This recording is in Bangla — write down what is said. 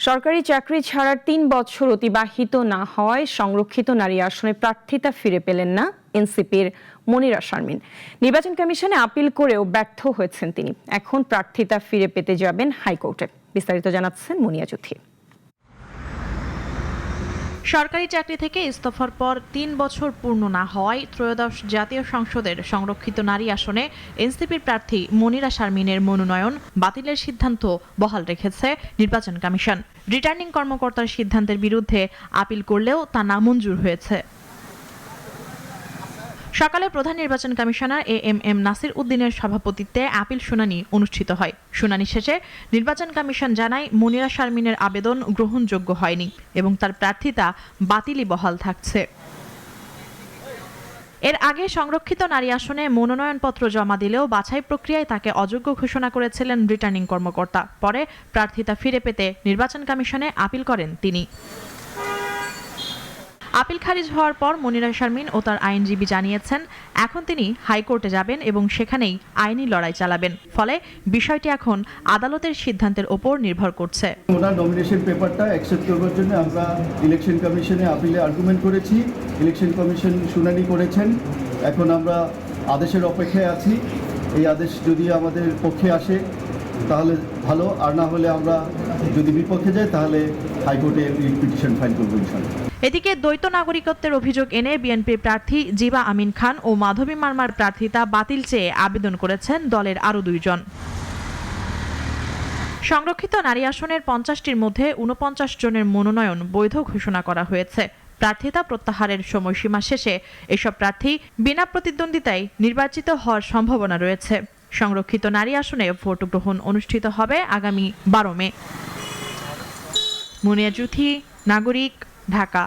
সরকারি চাকরি ছাড়ার ৩ বছর অতিবাহিত না হওয়ায় সংরক্ষিত নারী আসনে প্রার্থিতা ফিরে পেলেন না এনসিপির মনিরা শারমিন। নির্বাচন কমিশনে আপিল করেও ব্যর্থ হয়েছেন তিনি। এখন প্রার্থিতা ফিরে পেতে যাবেন হাইকোর্টে। বিস্তারিত জানাচ্ছেন মুনিয়া চৌধুরী। সরকারি চাকরি থেকে ইস্তফার পর ৩ বছর পূর্ণ না হওয়ায় ত্রয়োদশ জাতীয় সংসদের সংরক্ষিত নারী আসনে এনসিপির প্রার্থী মনিরা শারমিনের মনোনয়ন বাতিলের সিদ্ধান্ত বহাল রেখেছে নির্বাচন কমিশন। রিটার্নিং কর্মকর্তার সিদ্ধান্তের বিরুদ্ধে আপিল করলেও তা নামঞ্জুর হয়েছে। সকালে প্রধান নির্বাচন কমিশনার এএমএম নাসির উদ্দিনের সভাপতিত্বে আপিল শুনানি অনুষ্ঠিত হয়। শুনানি শেষে নির্বাচন কমিশন জানায় মনিরা শারমিনের আবেদন গ্রহণযোগ্য হয়নি এবং তার প্রার্থিতা বাতিলই বহাল থাকছে। এর আগে সংরক্ষিত নারী আসনে মনোনয়নপত্র জমা দিলেও বাছাই প্রক্রিয়ায় তাকে অযোগ্য ঘোষণা করেছিলেন রিটার্নিং কর্মকর্তা। পরে প্রার্থিতা ফিরে পেতে নির্বাচন কমিশনে আপিল করেন তিনি। আপিল খারিজ হওয়ার পর মনিরা শারমিন ও তার আইনজীবী জানিয়েছেন, এখন তিনি হাইকোর্টে যাবেন এবং সেখানেই আইনি লড়াই চালাবেন। ফলে বিষয়টি এখন আদালতের সিদ্ধান্তের ওপর নির্ভর করছে। ওনার নমিনেশন পেপারটা অ্যাকসেপ্ট করবার জন্য আমরা ইলেকশন কমিশনে আপিলে আর্গুমেন্ট করেছি। ইলেকশন কমিশন শুনানি করেছেন। এখন আমরা আদেশের অপেক্ষায় আছি। এই আদেশ যদি আমাদের পক্ষে আসে তাহলে ভালো, আর না হলে আমরা যদি বিপক্ষে যাই তাহলে হাইকোর্টে পিটিশন ফাইল করব ইনশাআল্লাহ। এদিকে দ্বৈত নাগরিকত্বের অভিযোগ এনে বিএনপির প্রার্থী জিবা আমিন খান ও মাধবী মারমার প্রার্থিতা বাতিল চেয়ে আবেদন করেছেন দলের আরও 2 জন। সংরক্ষিত নারী আসনের 50টির মধ্যে 49 জনের মনোনয়ন বৈধ ঘোষণা করা হয়েছে। প্রার্থিতা প্রত্যাহারের সময়সীমা শেষে এসব প্রার্থী বিনা প্রতিদ্বন্দ্বিতায় নির্বাচিত হওয়ার সম্ভাবনা রয়েছে। সংরক্ষিত নারী আসনে ভোট গ্রহণ অনুষ্ঠিত হবে আগামী 12 মে। মুনিয়া চৌধুরী, নাগরিক, ঢাকা।